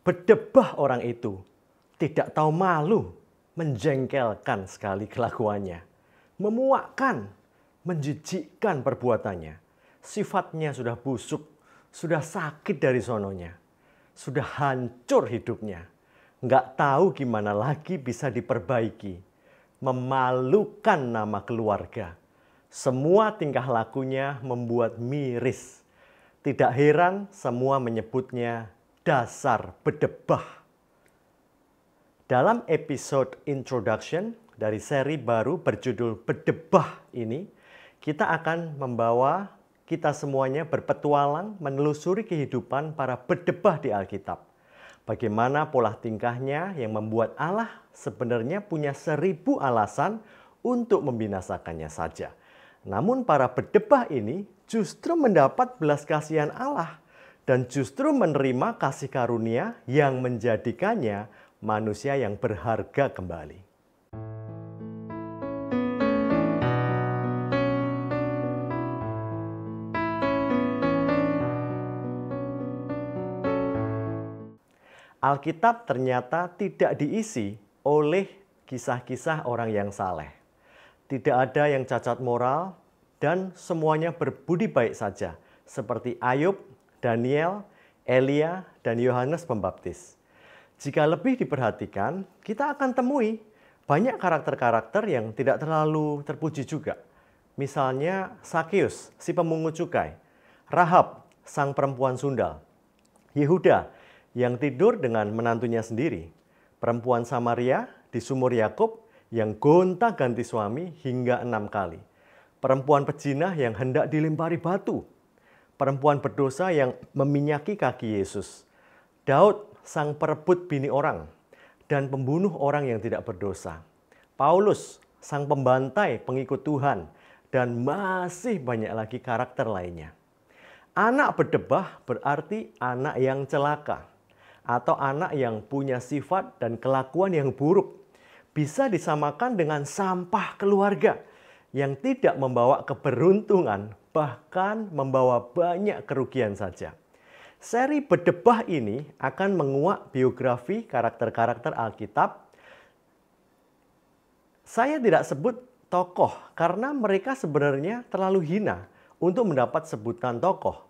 Berdebah orang itu, tidak tahu malu, menjengkelkan sekali kelakuannya, memuakkan, menjijikkan perbuatannya. Sifatnya sudah busuk, sudah sakit dari sononya, sudah hancur hidupnya. Nggak tahu gimana lagi bisa diperbaiki, memalukan nama keluarga. Semua tingkah lakunya membuat miris. Tidak heran semua menyebutnya dasar bedebah. Dalam episode introduction dari seri baru berjudul Bedebah ini, kita akan membawa kita semuanya berpetualang menelusuri kehidupan para bedebah di Alkitab. Bagaimana pola tingkahnya yang membuat Allah sebenarnya punya 1000 alasan untuk membinasakannya saja. Namun para bedebah ini justru mendapat belas kasihan Allah dan justru menerima kasih karunia yang menjadikannya manusia yang berharga kembali. Alkitab ternyata tidak diisi oleh kisah-kisah orang yang saleh. Tidak ada yang cacat moral dan semuanya berbudi baik saja, seperti Ayub, Daniel, Elia, dan Yohanes Pembaptis. Jika lebih diperhatikan, kita akan temui banyak karakter-karakter yang tidak terlalu terpuji juga. Misalnya Sakeus, si pemungut cukai, Rahab, sang perempuan sundal, Yehuda yang tidur dengan menantunya sendiri, perempuan Samaria di sumur Yakub yang gonta-ganti suami hingga 6 kali, perempuan pejinah yang hendak dilempari batu, perempuan berdosa yang meminyaki kaki Yesus, Daud sang perebut bini orang dan pembunuh orang yang tidak berdosa, Paulus sang pembantai pengikut Tuhan, dan masih banyak lagi karakter lainnya. Anak bedebah berarti anak yang celaka atau anak yang punya sifat dan kelakuan yang buruk. Bisa disamakan dengan sampah keluarga yang tidak membawa keberuntungan, bahkan membawa banyak kerugian saja. Seri Bedebah ini akan menguak biografi karakter-karakter Alkitab. Saya tidak sebut tokoh karena mereka sebenarnya terlalu hina untuk mendapat sebutan tokoh.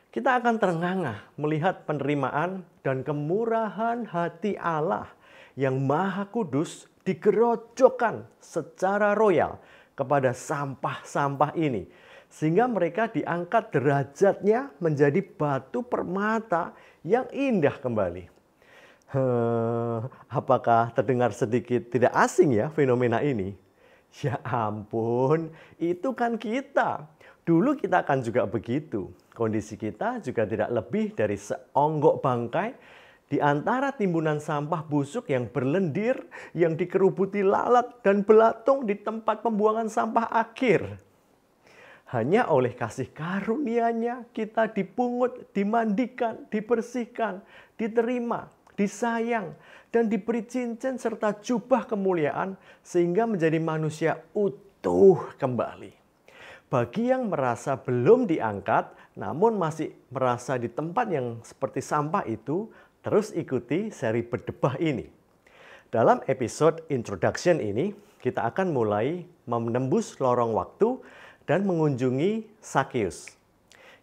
Kita akan terengah-engah melihat penerimaan dan kemurahan hati Allah yang Maha Kudus digerojokkan secara royal kepada sampah-sampah ini, sehingga mereka diangkat derajatnya menjadi batu permata yang indah kembali. Apakah terdengar sedikit tidak asing ya fenomena ini? Ya ampun, itu kan kita. Dulu kita kan juga begitu. Kondisi kita juga tidak lebih dari seonggok bangkai di antara timbunan sampah busuk yang berlendir, yang dikerubuti lalat dan belatung di tempat pembuangan sampah akhir. Hanya oleh kasih karunia-Nya kita dipungut, dimandikan, dibersihkan, diterima, disayang, dan diberi cincin serta jubah kemuliaan sehingga menjadi manusia utuh kembali. Bagi yang merasa belum diangkat, namun masih merasa di tempat yang seperti sampah itu, terus ikuti seri Bedebah ini. Dalam episode introduction ini, kita akan mulai menembus lorong waktu dan mengunjungi Sakeus.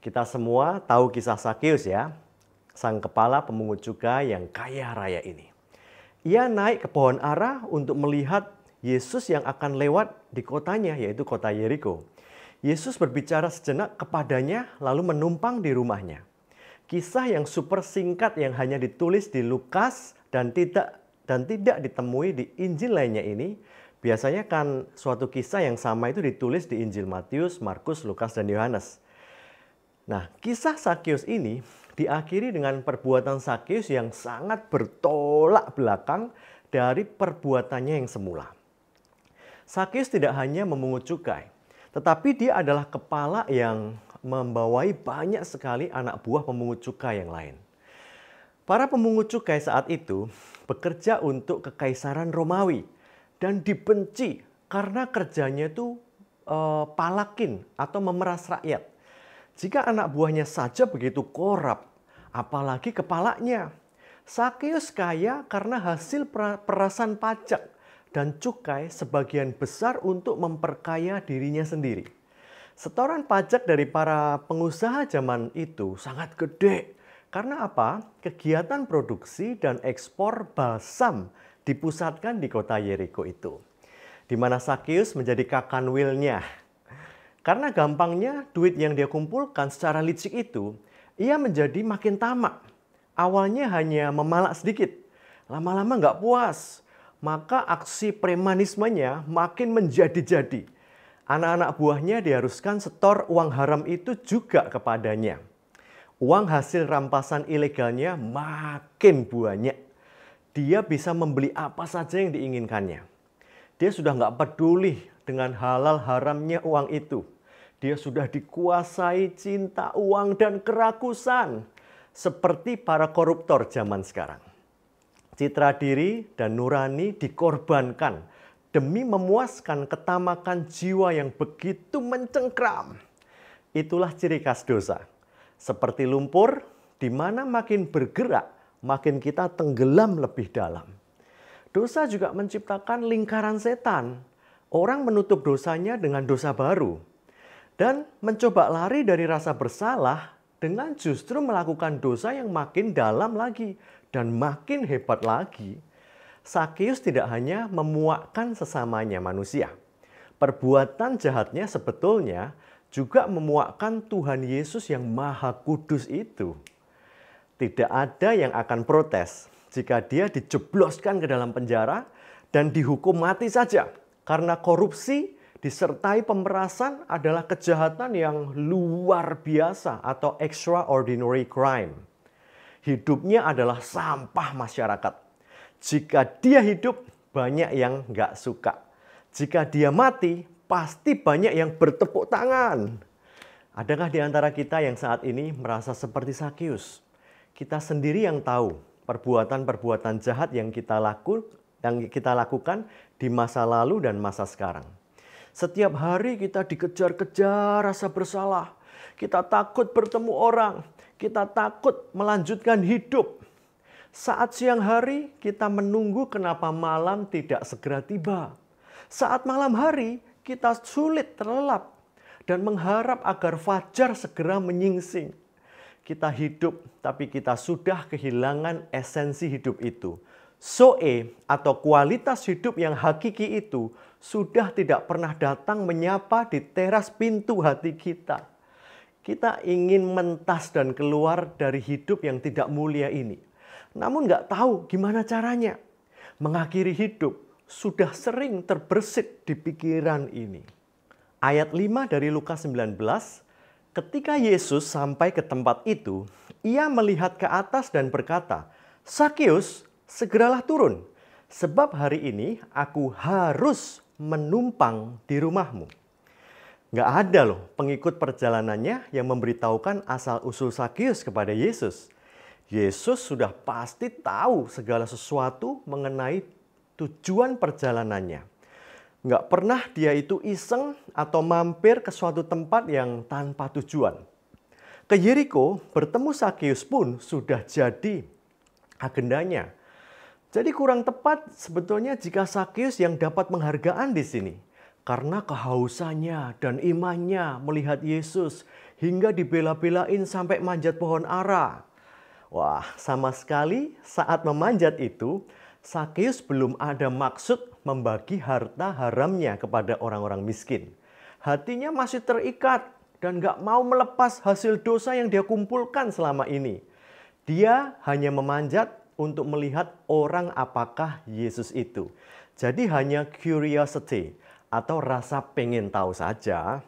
Kita semua tahu kisah Sakeus ya, sang kepala pemungut cukai yang kaya raya ini. Ia naik ke pohon ara untuk melihat Yesus yang akan lewat di kotanya, yaitu kota Yeriko. Yesus berbicara sejenak kepadanya lalu menumpang di rumahnya. Kisah yang super singkat yang hanya ditulis di Lukas dan tidak ditemui di Injil lainnya ini, biasanya kan suatu kisah yang sama itu ditulis di Injil Matius, Markus, Lukas, dan Yohanes. Nah, kisah Sakeus ini diakhiri dengan perbuatan Sakeus yang sangat bertolak belakang dari perbuatannya yang semula. Sakeus tidak hanya memungut cukai, tetapi dia adalah kepala yang membawai banyak sekali anak buah pemungut cukai yang lain. Para pemungut cukai saat itu bekerja untuk kekaisaran Romawi dan dibenci karena kerjanya itu palakin atau memeras rakyat. Jika anak buahnya saja begitu korup, apalagi kepalanya. Sakeus kaya karena hasil perasan pajak dan cukai sebagian besar untuk memperkaya dirinya sendiri. Setoran pajak dari para pengusaha zaman itu sangat gede. Karena apa? Kegiatan produksi dan ekspor balsam dipusatkan di kota Yeriko itu, di mana Sakeus menjadi kakanwilnya. Karena gampangnya duit yang dia kumpulkan secara licik itu, ia menjadi makin tamak. Awalnya hanya memalak sedikit, lama-lama nggak puas. Maka aksi premanismenya makin menjadi-jadi. Anak-anak buahnya diharuskan setor uang haram itu juga kepadanya. Uang hasil rampasan ilegalnya makin banyak. Dia bisa membeli apa saja yang diinginkannya. Dia sudah nggak peduli dengan halal haramnya uang itu. Dia sudah dikuasai cinta uang dan kerakusan. Seperti para koruptor zaman sekarang. Citra diri dan nurani dikorbankan demi memuaskan ketamakan jiwa yang begitu mencengkram. Itulah ciri khas dosa. Seperti lumpur, di mana makin bergerak, makin kita tenggelam lebih dalam. Dosa juga menciptakan lingkaran setan. Orang menutup dosanya dengan dosa baru. Dan mencoba lari dari rasa bersalah dengan justru melakukan dosa yang makin dalam lagi dan makin hebat lagi. Sakeus tidak hanya memuakkan sesamanya manusia. Perbuatan jahatnya sebetulnya juga memuakkan Tuhan Yesus yang Maha Kudus itu. Tidak ada yang akan protes jika dia dijebloskan ke dalam penjara dan dihukum mati saja. Karena korupsi disertai pemerasan adalah kejahatan yang luar biasa atau extraordinary crime. Hidupnya adalah sampah masyarakat. Jika dia hidup, banyak yang nggak suka. Jika dia mati, pasti banyak yang bertepuk tangan. Adakah di antara kita yang saat ini merasa seperti Sakeus? Kita sendiri yang tahu perbuatan-perbuatan jahat yang kita lakukan di masa lalu dan masa sekarang. Setiap hari kita dikejar-kejar rasa bersalah. Kita takut bertemu orang. Kita takut melanjutkan hidup. Saat siang hari kita menunggu kenapa malam tidak segera tiba. Saat malam hari kita sulit terlelap dan mengharap agar fajar segera menyingsing. Kita hidup tapi kita sudah kehilangan esensi hidup itu. Zoe atau kualitas hidup yang hakiki itu sudah tidak pernah datang menyapa di teras pintu hati kita. Kita ingin mentas dan keluar dari hidup yang tidak mulia ini. Namun nggak tahu gimana caranya. Mengakhiri hidup sudah sering terbersit di pikiran ini. Ayat 5 dari Lukas 19, ketika Yesus sampai ke tempat itu, ia melihat ke atas dan berkata, "Sakeus, segeralah turun, sebab hari ini aku harus menumpang di rumahmu." Nggak ada loh pengikut perjalanannya yang memberitahukan asal-usul Sakeus kepada Yesus. Yesus sudah pasti tahu segala sesuatu mengenai tujuan perjalanannya. Nggak pernah dia itu iseng atau mampir ke suatu tempat yang tanpa tujuan. Ke Yeriko bertemu Sakeus pun sudah jadi agendanya. Jadi kurang tepat sebetulnya jika Sakeus yang dapat penghargaan di sini. Karena kehausannya dan imannya melihat Yesus hingga dibela-belain sampai manjat pohon ara. Wah, sama sekali saat memanjat itu, Sakeus belum ada maksud membagi harta haramnya kepada orang-orang miskin. Hatinya masih terikat dan gak mau melepas hasil dosa yang dia kumpulkan selama ini. Dia hanya memanjat untuk melihat orang apakah Yesus itu. Jadi hanya curiosity atau rasa pengen tahu saja.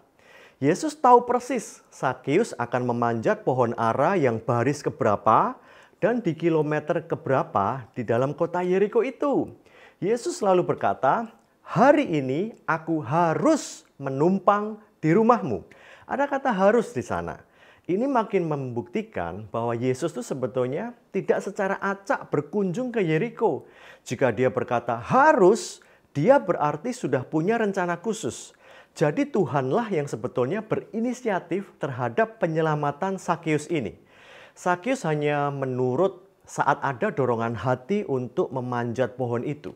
Yesus tahu persis Sakeus akan memanjat pohon ara yang baris keberapa dan di kilometer keberapa di dalam kota Yeriko itu. Yesus selalu berkata, "Hari ini aku harus menumpang di rumahmu." Ada kata harus di sana. Ini makin membuktikan bahwa Yesus itu sebetulnya tidak secara acak berkunjung ke Yeriko. Jika dia berkata harus, dia berarti sudah punya rencana khusus. Jadi Tuhanlah yang sebetulnya berinisiatif terhadap penyelamatan Sakeus ini. Sakeus hanya menurut saat ada dorongan hati untuk memanjat pohon itu.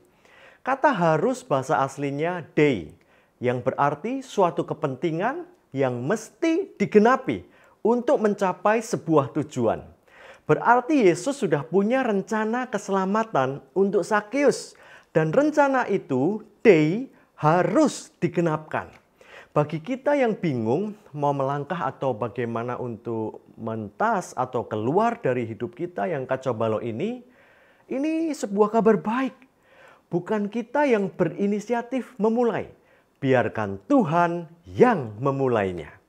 Kata harus bahasa aslinya dei, yang berarti suatu kepentingan yang mesti digenapi untuk mencapai sebuah tujuan. Berarti Yesus sudah punya rencana keselamatan untuk Sakeus, dan rencana itu dei harus digenapkan. Bagi kita yang bingung mau melangkah atau bagaimana untuk mentas atau keluar dari hidup kita yang kacau balau ini sebuah kabar baik. Bukan kita yang berinisiatif memulai, biarkan Tuhan yang memulainya.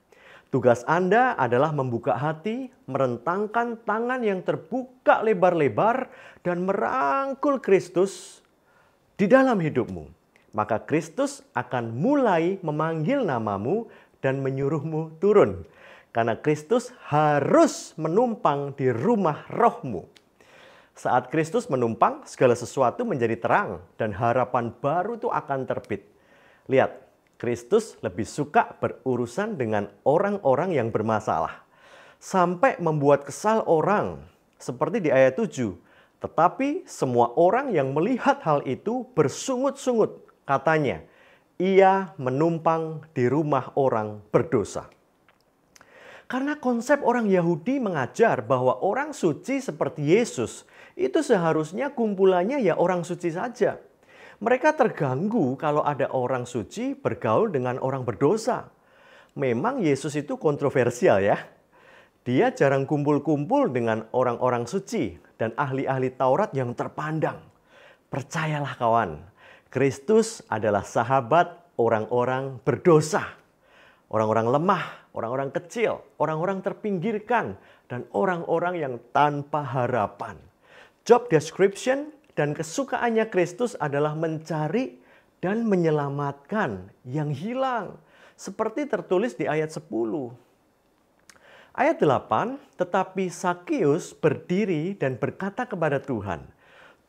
Tugas Anda adalah membuka hati, merentangkan tangan yang terbuka lebar-lebar dan merangkul Kristus di dalam hidupmu. Maka Kristus akan mulai memanggil namamu dan menyuruhmu turun. Karena Kristus harus menumpang di rumah rohmu. Saat Kristus menumpang, segala sesuatu menjadi terang dan harapan baru itu akan terbit. Lihat, Kristus lebih suka berurusan dengan orang-orang yang bermasalah. Sampai membuat kesal orang, seperti di ayat 7. Tetapi semua orang yang melihat hal itu bersungut-sungut. Katanya, ia menumpang di rumah orang berdosa. Karena konsep orang Yahudi mengajar bahwa orang suci seperti Yesus itu seharusnya kumpulannya ya orang suci saja. Mereka terganggu kalau ada orang suci bergaul dengan orang berdosa. Memang Yesus itu kontroversial ya. Dia jarang kumpul-kumpul dengan orang-orang suci dan ahli-ahli Taurat yang terpandang. Percayalah kawan. Kristus adalah sahabat orang-orang berdosa, orang-orang lemah, orang-orang kecil, orang-orang terpinggirkan, dan orang-orang yang tanpa harapan. Job description dan kesukaannya Kristus adalah mencari dan menyelamatkan yang hilang, seperti tertulis di ayat 10. Ayat 8, tetapi Sakeus berdiri dan berkata kepada Tuhan,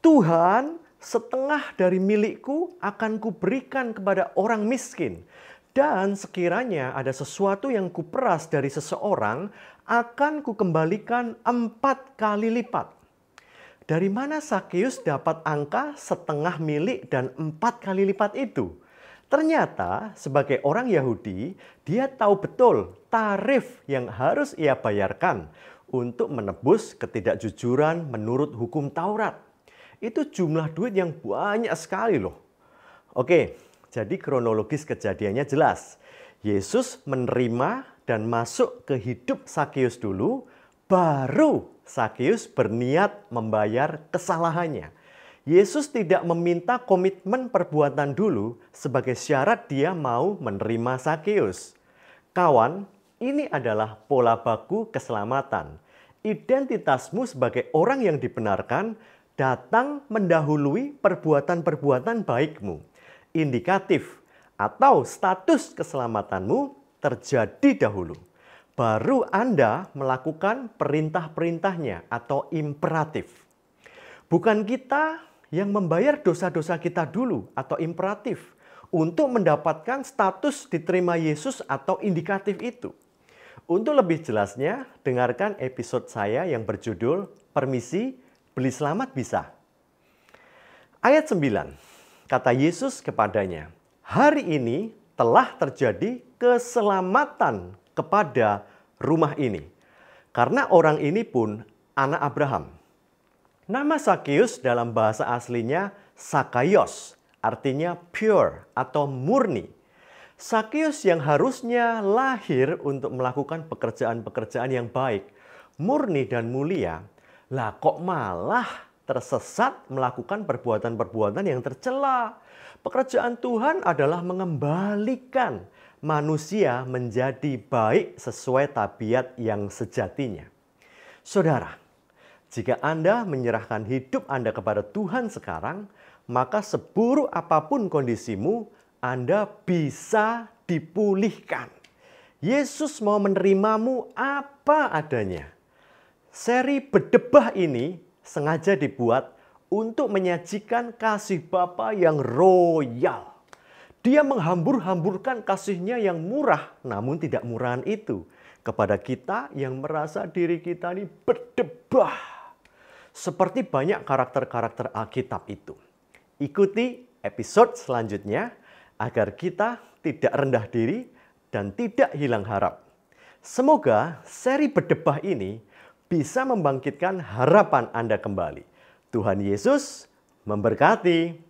Tuhan, setengah dari milikku akan kuberikan kepada orang miskin. Dan sekiranya ada sesuatu yang kuperas dari seseorang, akan kukembalikan 4 kali lipat. Dari mana Sakeus dapat angka setengah milik dan 4 kali lipat itu? Ternyata sebagai orang Yahudi, dia tahu betul tarif yang harus ia bayarkan untuk menebus ketidakjujuran menurut hukum Taurat. Itu jumlah duit yang banyak sekali loh. Oke, jadi kronologis kejadiannya jelas. Yesus menerima dan masuk ke hidup Sakeus dulu, baru Sakeus berniat membayar kesalahannya. Yesus tidak meminta komitmen perbuatan dulu sebagai syarat dia mau menerima Sakeus. Kawan, ini adalah pola baku keselamatan. Identitasmu sebagai orang yang dibenarkan datang mendahului perbuatan-perbuatan baikmu. Indikatif atau status keselamatanmu terjadi dahulu. Baru Anda melakukan perintah-perintahnya atau imperatif. Bukan kita yang membayar dosa-dosa kita dulu atau imperatif untuk mendapatkan status diterima Yesus atau indikatif itu. Untuk lebih jelasnya, dengarkan episode saya yang berjudul Permisi, Beli selamat bisa. Ayat 9, kata Yesus kepadanya, hari ini telah terjadi keselamatan kepada rumah ini. Karena orang ini pun anak Abraham. Nama Sakeus dalam bahasa aslinya Sakaios, artinya pure atau murni. Sakeus yang harusnya lahir untuk melakukan pekerjaan-pekerjaan yang baik, murni dan mulia, lah kok malah tersesat melakukan perbuatan-perbuatan yang tercela. Pekerjaan Tuhan adalah mengembalikan manusia menjadi baik sesuai tabiat yang sejatinya. Saudara, jika Anda menyerahkan hidup Anda kepada Tuhan sekarang, maka seburuk apapun kondisimu, Anda bisa dipulihkan. Yesus mau menerimamu apa adanya. Seri Berdebah ini sengaja dibuat untuk menyajikan kasih Bapa yang royal. Dia menghambur-hamburkan kasihnya yang murah, namun tidak murahan itu, kepada kita yang merasa diri kita ini berdebah. seperti banyak karakter-karakter Alkitab itu. Ikuti episode selanjutnya agar kita tidak rendah diri dan tidak hilang harap. Semoga seri berdebah ini bisa membangkitkan harapan Anda kembali. Tuhan Yesus memberkati.